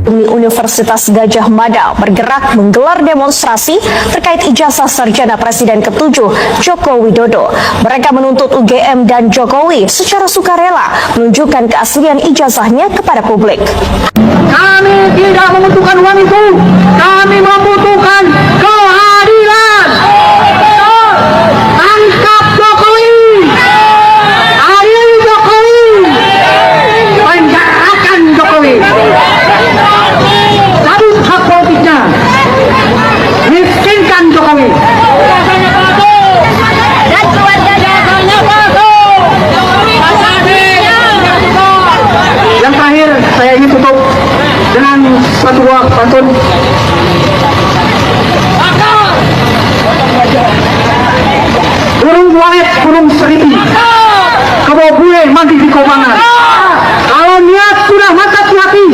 Universitas Gadjah Mada bergerak menggelar demonstrasi terkait ijazah sarjana Presiden ke-7 Joko Widodo. Mereka menuntut UGM dan Jokowi secara sukarela menunjukkan keaslian ijazahnya kepada publik. Kami tidak membutuhkan uang itu, kami membutuhkan keadilan. Tangkap Jokowi, adil Jokowi, penjarakan Jokowi. Cabut hak politiknya, miskinkan Jokowi. Dan keluarga-keluarganya masuk. Yang terakhir saya ingin tutup dengan satu buah pantun. Burung walet, burung seriti, kebo bule mandi di kobangan. Kalau niat sudah mantap di hati,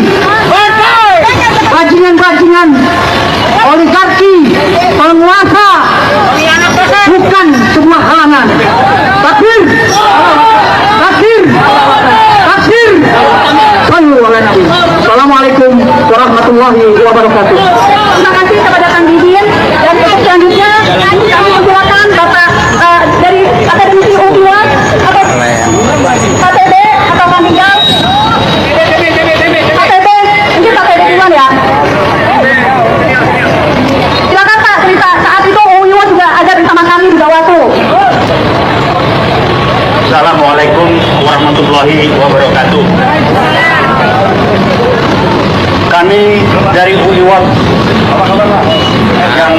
bajingan-bajingan oligarki penguasa bukan sebuah halangan. Takbir, takbir, takbir. Sallu ala Nabi. Assalamualaikum warahmatullahi wabarakatuh. Terima kasih kepada Kang Didin, dan selanjutnya kami silakan Bapak dari Akademisi U2 atau KTB atau Kang Tinggal. KTB, mungkin KTB duluan ya. Silakan Pak, cerita saat itu U2 juga ada bersama kami di Bawaslu. Assalamualaikum warahmatullahi wabarakatuh. Kami dari UIWAP yang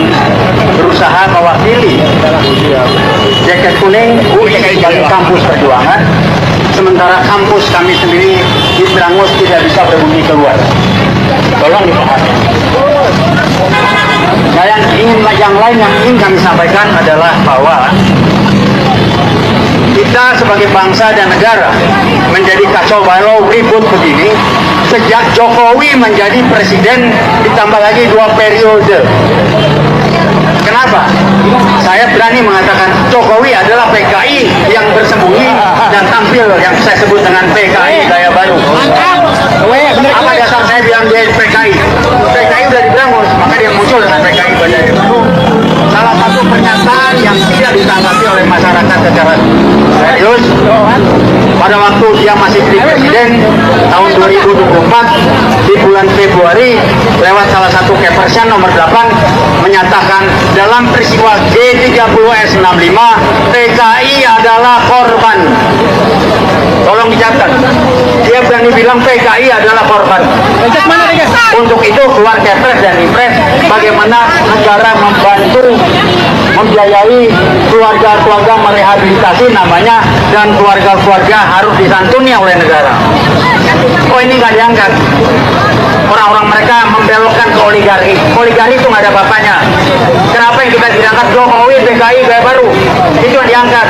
berusaha mewakili jaket kuning UI dari kampus perjuangan, sementara kampus kami sendiri di Brangus tidak bisa berbunyi keluar. Tolong dipahami. Nah, yang lain yang ingin kami sampaikan adalah bahwa kita sebagai bangsa dan negara menjadi kacau balau ribut begini sejak Jokowi menjadi presiden, ditambah lagi 2 periode. Kenapa? Saya berani mengatakan Jokowi adalah PKI yang bersembunyi dan tampil yang saya sebut dengan PKI gaya baru. Apa dasar saya bilang dia PKI? PKI udah dibangun, maka dia muncul dengan PKI gaya baru. Salah satu pernyataan yang tidak ditanggapi oleh masyarakat secara serius pada waktu dia masih jadi presiden tahun 2024 di bulan Februari lewat salah satu Kepersian nomor 8 menyatakan dalam peristiwa G30S65 PKI adalah korban. Tolong dicatat, dia berani bilang PKI adalah korban. Untuk itu keluar Kepres dan Impres bagaimana negara membantu membiayai keluarga-keluarga merehabilitasi namanya, dan keluarga-keluarga harus disantuni oleh negara. Oh, ini nggak diangkat. Orang-orang mereka membelokkan ke oligarki. Oligarki itu nggak ada bapaknya. Kenapa yang kita diangkat Jokowi PKI gaya baru? Itu yang diangkat.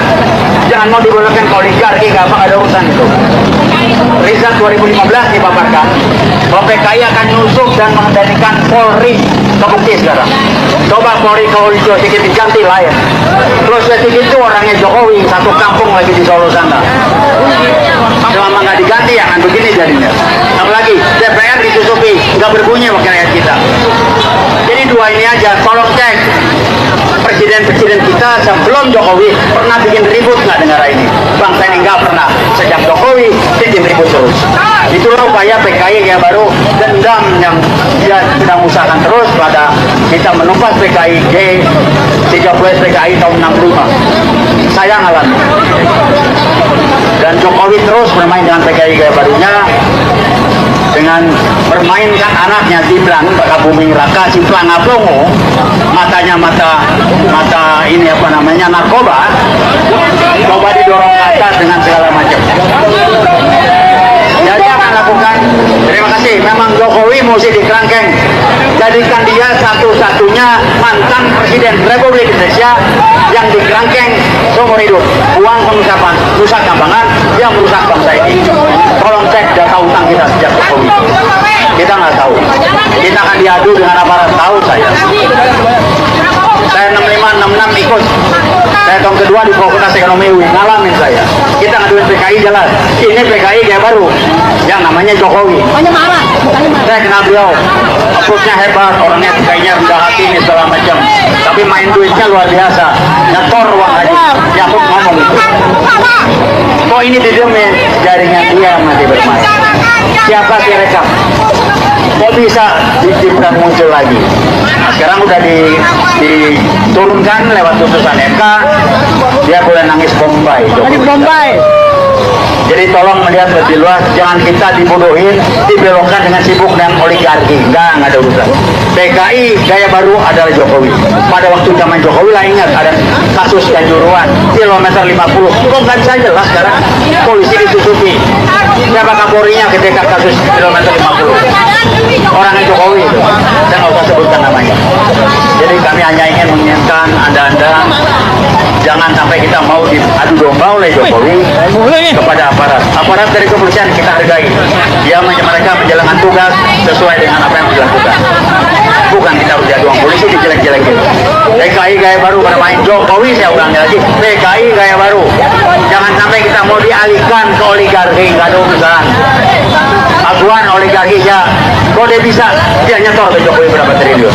Jangan mau dibelokkan ke oligarki, nggak ada urusan itu. Riset 2015 dipaparkan bahwa PKI akan nyusup dan mengendalikan Polri. Kebukti sekarang. Coba Polri kalau sedikit diganti lain. Terus sedikit itu orangnya Jokowi, satu kampung lagi di Solo sana. Selama nggak diganti ya kan begini jadinya. Apalagi DPR disusupi, nggak berbunyi wakil rakyat kita. Jadi 2 ini aja, tolong cek. Presiden-presiden kita sebelum Jokowi pernah bikin ribut nggak negara ini? Bangsa ini nggak pernah. Sejak Jokowi bikin ribut terus. Itulah upaya PKI yang baru, dendam yang dia sedang usahakan terus pada kita menumpas PKI G30 PKI tahun 65. Sayang alami. Dan Jokowi terus bermain dengan PKI gaya barunya dengan bermainkan anaknya Ciplang, Baka Buming Raka, Ciplang Ablongo, matanya mata ini apa namanya narkoba, coba didorong ke atas dengan segala macam. Jadi akan lakukan. Terima kasih. Memang Jokowi mesti dikerangkeng. Jadikan dia satu-satunya mantan presiden Republik Indonesia yang dikerangkeng seumur hidup. Uang pengusapan, rusak kambangan yang merusak bangsa ini. Tolong cek data utang kita sejak Jokowi. Kita nggak tahu. Kita akan diadu dengan aparat, tahu saya. Saya 65, 66 ikut. Saya tahun kedua di Fakultas Ekonomi UI, ngalamin saya. Kita ngaduin PKI jalan. Ini PKI gaya baru, yang namanya Jokowi. Saya kenal beliau, approach-nya hebat, orangnya kayaknya rendah hati ini segala macam. Tapi main duitnya luar biasa, nyetor uang aja. Ya aku ngomong itu. Kok ini didemin, jaringan dia masih bermain. Siapa sih rekam? Kok bisa Gibran muncul lagi? Nah, sekarang udah diturunkan lewat putusan MK, dia boleh nangis Bombay. Jadi tolong melihat lebih luas, jangan kita dibodohin, dibelokkan dengan sibuk dengan oligarki. Enggak ada urusan. PKI gaya baru adalah Jokowi. Pada waktu zaman Jokowi lah, ingat ada kasus Kanjuruhan kilometer 50. Kok nggak bisa jelas sekarang? Polisi ditutupi. Siapa Kapolrinya ketika kasus kilometer 50? Orangnya Jokowi itu. Saya nggak usah sebutkan namanya. Jadi kami hanya ingin mengingatkan Anda-Anda, jangan sampai kita mau diadu domba oleh Jokowi kepada aparat dari kepolisian. Kita hargai dia, mereka menjalankan tugas sesuai dengan apa yang dilakukan, bukan kita harus diadu polisi dijelek-jelekin. PKI gaya baru pada main Jokowi, saya ulangi lagi, PKI gaya baru. Jangan sampai kita mau dialihkan ke oligarki, nggak ada urusan. Aguan oligarkinya, kok dia bisa, dia nyetor ke Jokowi berapa triliun.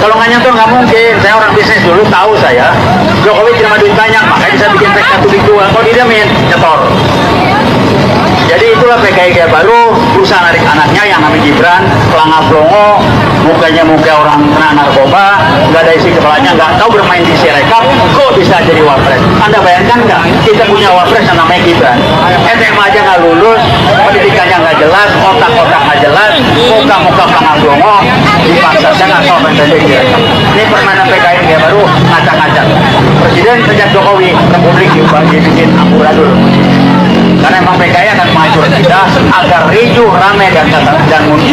Kalau nggak nyetor nggak mungkin. Saya orang bisnis dulu, tahu saya Jokowi terima duit banyak, makanya bisa bikin PK dijual. Kalau didemin, nyetor. Jadi itulah PKI gaya baru, berusaha narik anaknya yang namanya Gibran, pelangap pelongo, mukanya muka orang kena narkoba, nggak ada isi kepalanya, nggak tahu bermain di Sirekap, kok bisa jadi wapres? Anda bayangkan nggak? Kita punya wapres yang namanya Gibran, SMA aja nggak lulus, pendidikannya nggak jelas, otak-otak nggak jelas, muka-muka pelangap pelongo, dipaksa. Saya nggak tahu apa yang terjadi di Sirekap. Ini permainan PKI gaya baru, ngacak-ngacak. Presiden sejak Jokowi, Republik dibikin amburadul. Karena memang PKI akan mengatur kita agar ricuh, ramai dan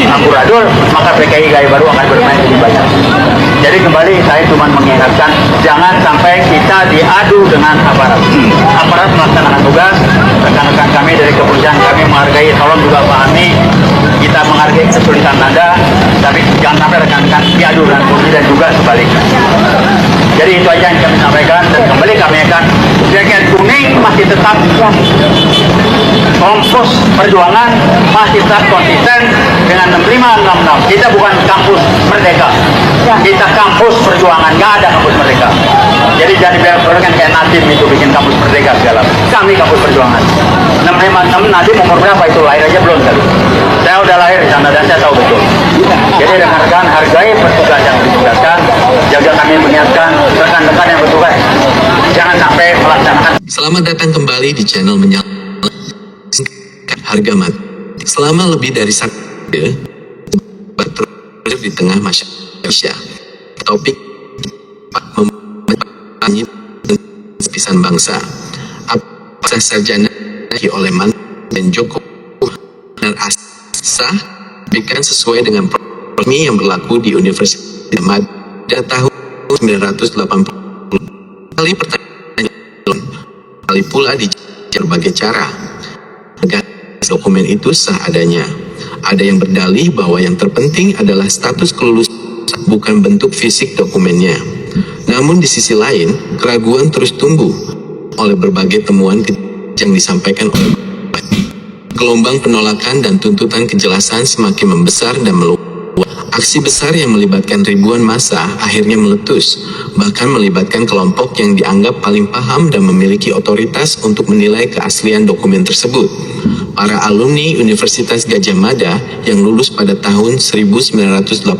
amburadul, maka PKI gaya baru akan bermain lebih banyak. Jadi kembali saya cuma mengingatkan, jangan sampai kita diadu dengan aparat. Aparat melaksanakan tugas, rekan-rekan kami dari kepolisian kami menghargai, tolong juga pahami, kita menghargai kesulitan Anda, tapi jangan sampai rekan-rekan diadu dengan polisi dan juga sebaliknya. Jadi itu aja yang kami sampaikan, dan kembali kami akan jaket kuning masih tetap kompos perjuangan, masih tetap konsisten dengan 6566. Kita bukan kampus merdeka, kita kampus perjuangan, nggak ada kampus merdeka. Jadi jangan dibiarkan kayak Nadim itu bikin kampus merdeka segala. Kami kampus perjuangan. 656 Nadim umur berapa itu, lahir aja belum kali. Saya udah lahir di sana dan saya tahu betul. Jadi rekan-rekan hargai petugas yang ditugaskan, jaga kami mengingatkan rekan-rekan yang bertugas jangan sampai melaksanakan. Selamat datang kembali di channel Harga Mati. Selama lebih dari 1 dekade di tengah masyarakat, topik membangun pisan bangsa apa saja oleh dan Jokowi dan sah diberikan sesuai dengan program yang berlaku di Universitas Mada tahun 1980. Kali pertanyaan kali pula di berbagai cara agar dokumen itu sah adanya. Ada yang berdalih bahwa yang terpenting adalah status kelulusan, bukan bentuk fisik dokumennya. Namun di sisi lain, keraguan terus tumbuh oleh berbagai temuan yang disampaikan oleh gelombang penolakan dan tuntutan kejelasan semakin membesar dan meluas. Aksi besar yang melibatkan ribuan massa akhirnya meletus, bahkan melibatkan kelompok yang dianggap paling paham dan memiliki otoritas untuk menilai keaslian dokumen tersebut. Para alumni Universitas Gadjah Mada yang lulus pada tahun 1985.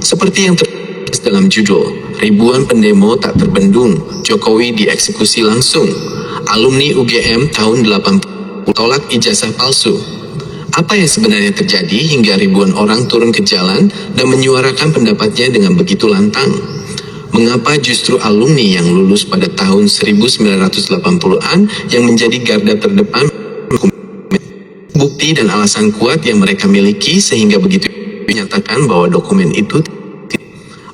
Seperti yang tertulis dalam judul, ribuan pendemo tak terbendung, Jokowi dieksekusi langsung. Alumni UGM tahun 80 tolak ijazah palsu. Apa yang sebenarnya terjadi hingga ribuan orang turun ke jalan dan menyuarakan pendapatnya dengan begitu lantang? Mengapa justru alumni yang lulus pada tahun 1980-an yang menjadi garda terdepan bukti dan alasan kuat yang mereka miliki sehingga begitu dinyatakan bahwa dokumen itu?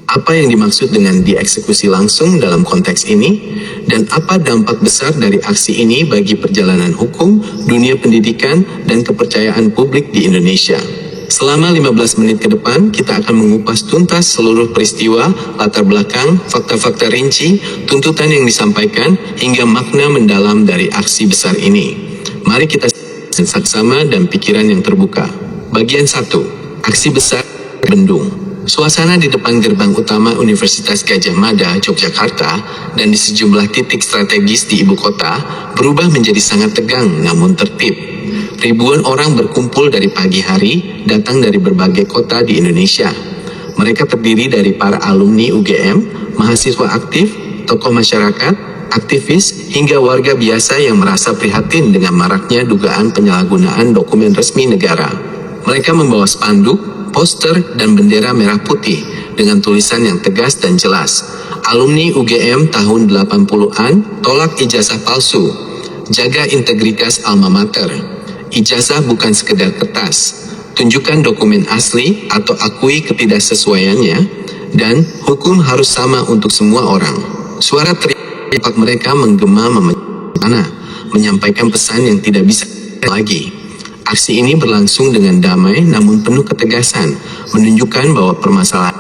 Apa yang dimaksud dengan dieksekusi langsung dalam konteks ini? Dan apa dampak besar dari aksi ini bagi perjalanan hukum, dunia pendidikan, dan kepercayaan publik di Indonesia? Selama 15 menit ke depan, kita akan mengupas tuntas seluruh peristiwa, latar belakang, fakta-fakta rinci, tuntutan yang disampaikan, hingga makna mendalam dari aksi besar ini. Mari kita saksama dan pikiran yang terbuka. Bagian 1. Aksi besar Bendung. Suasana di depan gerbang utama Universitas Gadjah Mada, Yogyakarta, dan di sejumlah titik strategis di ibu kota berubah menjadi sangat tegang namun tertib. Ribuan orang berkumpul dari pagi hari, datang dari berbagai kota di Indonesia. Mereka terdiri dari para alumni UGM, mahasiswa aktif, tokoh masyarakat, aktivis, hingga warga biasa yang merasa prihatin dengan maraknya dugaan penyalahgunaan dokumen resmi negara. Mereka membawa spanduk, poster, dan bendera merah putih dengan tulisan yang tegas dan jelas. Alumni UGM tahun 80-an tolak ijazah palsu, jaga integritas alma mater. Ijazah bukan sekedar kertas, tunjukkan dokumen asli atau akui ketidaksesuaiannya, dan hukum harus sama untuk semua orang. Suara teriak mereka menggema memecah, menyampaikan pesan yang tidak bisa lagi. Aksi ini berlangsung dengan damai namun penuh ketegasan, menunjukkan bahwa permasalahan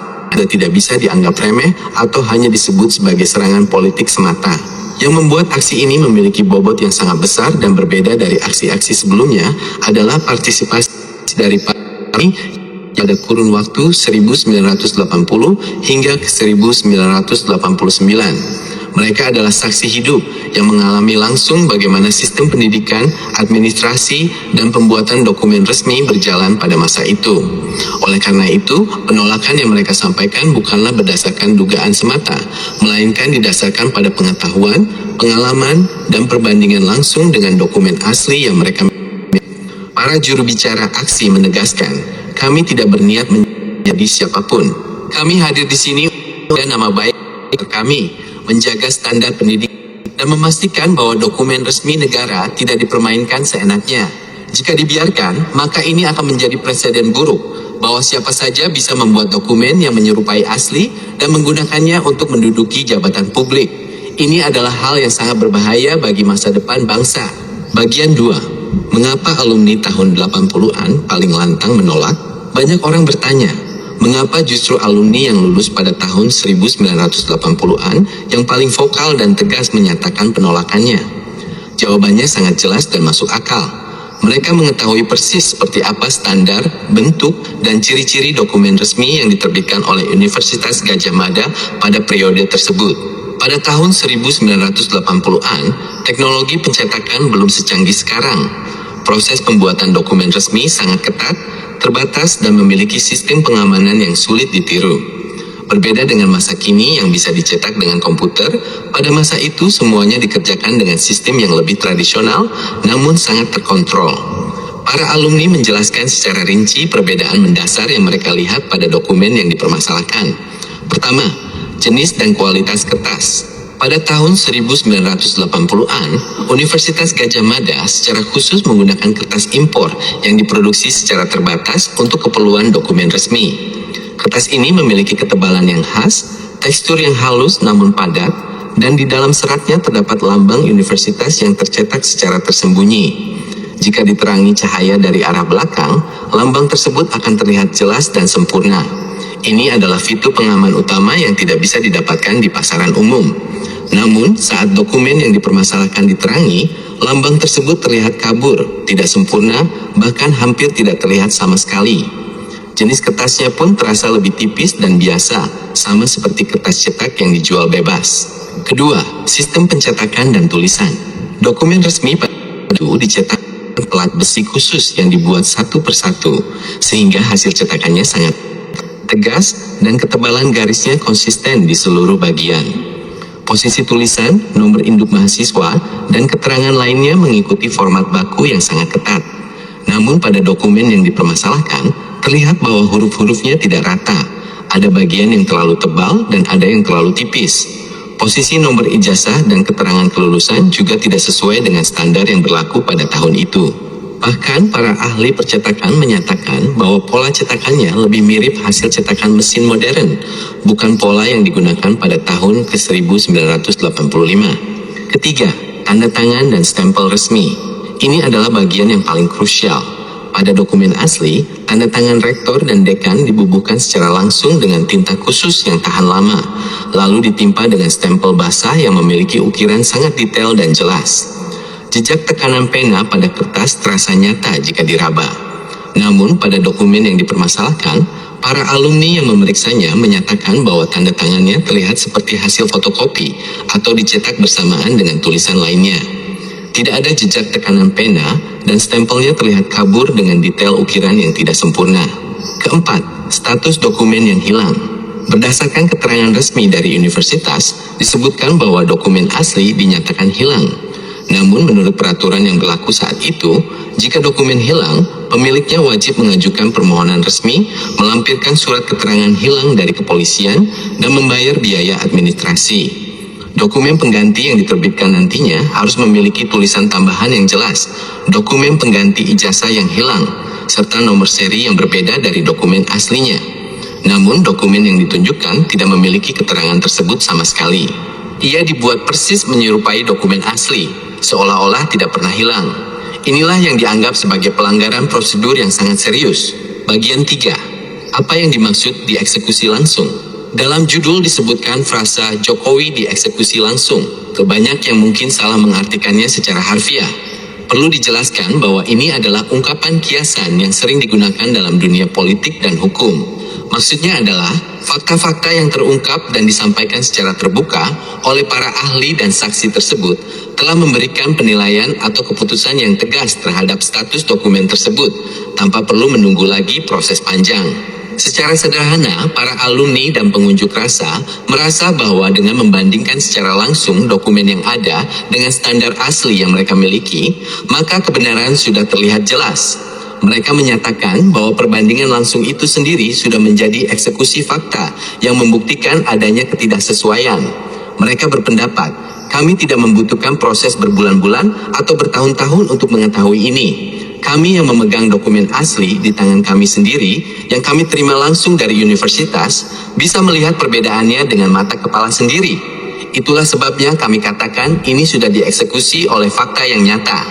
tidak bisa dianggap remeh atau hanya disebut sebagai serangan politik semata. Yang membuat aksi ini memiliki bobot yang sangat besar dan berbeda dari aksi-aksi sebelumnya adalah partisipasi dari kami pada kurun waktu 1980 hingga ke 1989. Mereka adalah saksi hidup yang mengalami langsung bagaimana sistem pendidikan, administrasi, dan pembuatan dokumen resmi berjalan pada masa itu. Oleh karena itu, penolakan yang mereka sampaikan bukanlah berdasarkan dugaan semata, melainkan didasarkan pada pengetahuan, pengalaman, dan perbandingan langsung dengan dokumen asli yang mereka miliki. Para juru bicara aksi menegaskan, kami tidak berniat menjadi siapapun. Kami hadir di sini dan nama baik kami, menjaga standar pendidikan dan memastikan bahwa dokumen resmi negara tidak dipermainkan seenaknya. Jika dibiarkan, maka ini akan menjadi presiden buruk, bahwa siapa saja bisa membuat dokumen yang menyerupai asli dan menggunakannya untuk menduduki jabatan publik. Ini adalah hal yang sangat berbahaya bagi masa depan bangsa. Bagian 2. Mengapa alumni tahun 80-an paling lantang menolak? Banyak orang bertanya, mengapa justru alumni yang lulus pada tahun 1980-an yang paling vokal dan tegas menyatakan penolakannya? Jawabannya sangat jelas dan masuk akal. Mereka mengetahui persis seperti apa standar, bentuk, dan ciri-ciri dokumen resmi yang diterbitkan oleh Universitas Gadjah Mada pada periode tersebut. Pada tahun 1980-an, teknologi pencetakan belum secanggih sekarang. Proses pembuatan dokumen resmi sangat ketat, terbatas, dan memiliki sistem pengamanan yang sulit ditiru. Berbeda dengan masa kini yang bisa dicetak dengan komputer, pada masa itu semuanya dikerjakan dengan sistem yang lebih tradisional namun sangat terkontrol. Para alumni menjelaskan secara rinci perbedaan mendasar yang mereka lihat pada dokumen yang dipermasalahkan. Pertama, jenis dan kualitas kertas. Pada tahun 1980-an, Universitas Gadjah Mada secara khusus menggunakan kertas impor yang diproduksi secara terbatas untuk keperluan dokumen resmi. Kertas ini memiliki ketebalan yang khas, tekstur yang halus namun padat, dan di dalam seratnya terdapat lambang universitas yang tercetak secara tersembunyi. Jika diterangi cahaya dari arah belakang, lambang tersebut akan terlihat jelas dan sempurna. Ini adalah fitur pengaman utama yang tidak bisa didapatkan di pasaran umum. Namun, saat dokumen yang dipermasalahkan diterangi, lambang tersebut terlihat kabur, tidak sempurna, bahkan hampir tidak terlihat sama sekali. Jenis kertasnya pun terasa lebih tipis dan biasa, sama seperti kertas cetak yang dijual bebas. Kedua, sistem pencetakan dan tulisan. Dokumen resmi itu dicetak dengan pelat besi khusus yang dibuat satu persatu, sehingga hasil cetakannya sangat tegas dan ketebalan garisnya konsisten di seluruh bagian. Posisi tulisan, nomor induk mahasiswa, dan keterangan lainnya mengikuti format baku yang sangat ketat. Namun pada dokumen yang dipermasalahkan, terlihat bahwa huruf-hurufnya tidak rata. Ada bagian yang terlalu tebal dan ada yang terlalu tipis. Posisi nomor ijazah dan keterangan kelulusan juga tidak sesuai dengan standar yang berlaku pada tahun itu. Bahkan para ahli percetakan menyatakan bahwa pola cetakannya lebih mirip hasil cetakan mesin modern, bukan pola yang digunakan pada tahun ke-1985. Ketiga, tanda tangan dan stempel resmi. Ini adalah bagian yang paling krusial. Pada dokumen asli, tanda tangan rektor dan dekan dibubuhkan secara langsung dengan tinta khusus yang tahan lama, lalu ditimpa dengan stempel basah yang memiliki ukiran sangat detail dan jelas. Jejak tekanan pena pada kertas terasa nyata jika diraba. Namun pada dokumen yang dipermasalahkan, para alumni yang memeriksanya menyatakan bahwa tanda tangannya terlihat seperti hasil fotokopi atau dicetak bersamaan dengan tulisan lainnya. Tidak ada jejak tekanan pena dan stempelnya terlihat kabur dengan detail ukiran yang tidak sempurna. Keempat, status dokumen yang hilang. Berdasarkan keterangan resmi dari universitas, disebutkan bahwa dokumen asli dinyatakan hilang. Namun menurut peraturan yang berlaku saat itu, jika dokumen hilang, pemiliknya wajib mengajukan permohonan resmi, melampirkan surat keterangan hilang dari kepolisian, dan membayar biaya administrasi. Dokumen pengganti yang diterbitkan nantinya harus memiliki tulisan tambahan yang jelas, dokumen pengganti ijazah yang hilang, serta nomor seri yang berbeda dari dokumen aslinya. Namun dokumen yang ditunjukkan tidak memiliki keterangan tersebut sama sekali. Ia dibuat persis menyerupai dokumen asli, seolah-olah tidak pernah hilang. Inilah yang dianggap sebagai pelanggaran prosedur yang sangat serius. Bagian 3. Apa yang dimaksud dieksekusi langsung? Dalam judul disebutkan frasa Jokowi dieksekusi langsung. Banyak yang mungkin salah mengartikannya secara harfiah. Perlu dijelaskan bahwa ini adalah ungkapan kiasan yang sering digunakan dalam dunia politik dan hukum. Maksudnya adalah fakta-fakta yang terungkap dan disampaikan secara terbuka oleh para ahli dan saksi tersebut telah memberikan penilaian atau keputusan yang tegas terhadap status dokumen tersebut tanpa perlu menunggu lagi proses panjang. Secara sederhana, para alumni dan pengunjuk rasa merasa bahwa dengan membandingkan secara langsung dokumen yang ada dengan standar asli yang mereka miliki, maka kebenaran sudah terlihat jelas. Mereka menyatakan bahwa perbandingan langsung itu sendiri sudah menjadi eksekusi fakta yang membuktikan adanya ketidaksesuaian. Mereka berpendapat, kami tidak membutuhkan proses berbulan-bulan atau bertahun-tahun untuk mengetahui ini. Kami yang memegang dokumen asli di tangan kami sendiri, yang kami terima langsung dari universitas, bisa melihat perbedaannya dengan mata kepala sendiri. Itulah sebabnya kami katakan ini sudah dieksekusi oleh fakta yang nyata.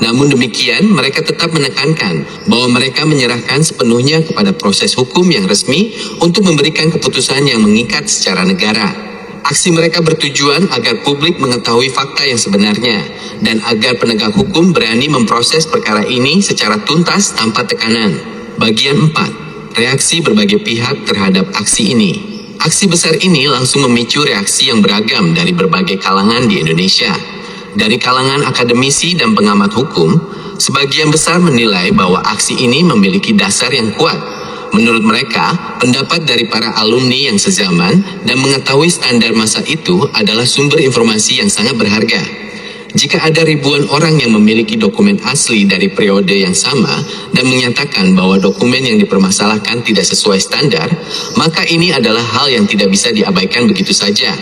Namun demikian, mereka tetap menekankan bahwa mereka menyerahkan sepenuhnya kepada proses hukum yang resmi untuk memberikan keputusan yang mengikat secara negara. Aksi mereka bertujuan agar publik mengetahui fakta yang sebenarnya, dan agar penegak hukum berani memproses perkara ini secara tuntas tanpa tekanan. Bagian 4. Reaksi berbagai pihak terhadap aksi ini. Aksi besar ini langsung memicu reaksi yang beragam dari berbagai kalangan di Indonesia. Dari kalangan akademisi dan pengamat hukum, sebagian besar menilai bahwa aksi ini memiliki dasar yang kuat. Menurut mereka, pendapat dari para alumni yang sezaman dan mengetahui standar masa itu adalah sumber informasi yang sangat berharga. Jika ada ribuan orang yang memiliki dokumen asli dari periode yang sama dan menyatakan bahwa dokumen yang dipermasalahkan tidak sesuai standar, maka ini adalah hal yang tidak bisa diabaikan begitu saja.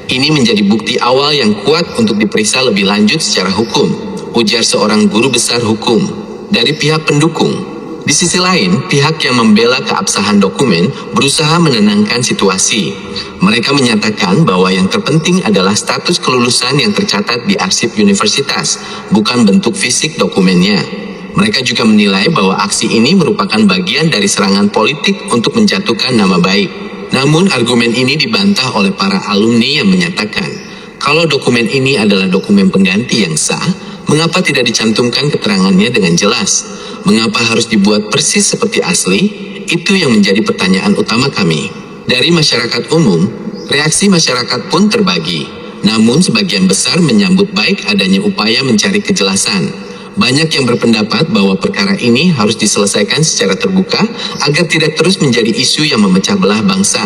Ini menjadi bukti awal yang kuat untuk diperiksa lebih lanjut secara hukum, ujar seorang guru besar hukum. Dari pihak pendukung, di sisi lain, pihak yang membela keabsahan dokumen berusaha menenangkan situasi. Mereka menyatakan bahwa yang terpenting adalah status kelulusan yang tercatat di arsip universitas, bukan bentuk fisik dokumennya. Mereka juga menilai bahwa aksi ini merupakan bagian dari serangan politik untuk menjatuhkan nama baik. Namun argumen ini dibantah oleh para alumni yang menyatakan, kalau dokumen ini adalah dokumen pengganti yang sah, mengapa tidak dicantumkan keterangannya dengan jelas? Mengapa harus dibuat persis seperti asli? Itu yang menjadi pertanyaan utama kami. Dari masyarakat umum, reaksi masyarakat pun terbagi. Namun sebagian besar menyambut baik adanya upaya mencari kejelasan. Banyak yang berpendapat bahwa perkara ini harus diselesaikan secara terbuka agar tidak terus menjadi isu yang memecah belah bangsa.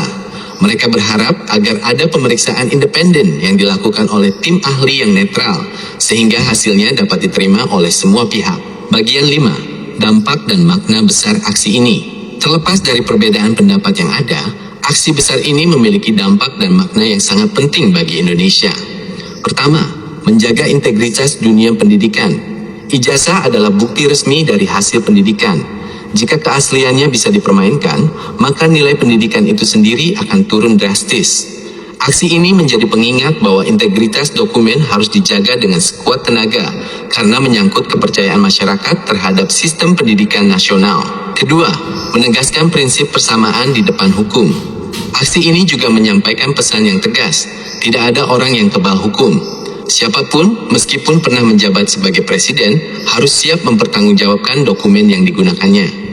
Mereka berharap agar ada pemeriksaan independen yang dilakukan oleh tim ahli yang netral, sehingga hasilnya dapat diterima oleh semua pihak. Bagian 5. Dampak dan makna besar aksi ini. Terlepas dari perbedaan pendapat yang ada, aksi besar ini memiliki dampak dan makna yang sangat penting bagi Indonesia. Pertama, menjaga integritas dunia pendidikan. Ijazah adalah bukti resmi dari hasil pendidikan. Jika keasliannya bisa dipermainkan, maka nilai pendidikan itu sendiri akan turun drastis. Aksi ini menjadi pengingat bahwa integritas dokumen harus dijaga dengan sekuat tenaga karena menyangkut kepercayaan masyarakat terhadap sistem pendidikan nasional. Kedua, menegaskan prinsip persamaan di depan hukum. Aksi ini juga menyampaikan pesan yang tegas, tidak ada orang yang kebal hukum. Siapapun, meskipun pernah menjabat sebagai presiden, harus siap mempertanggungjawabkan dokumen yang digunakannya.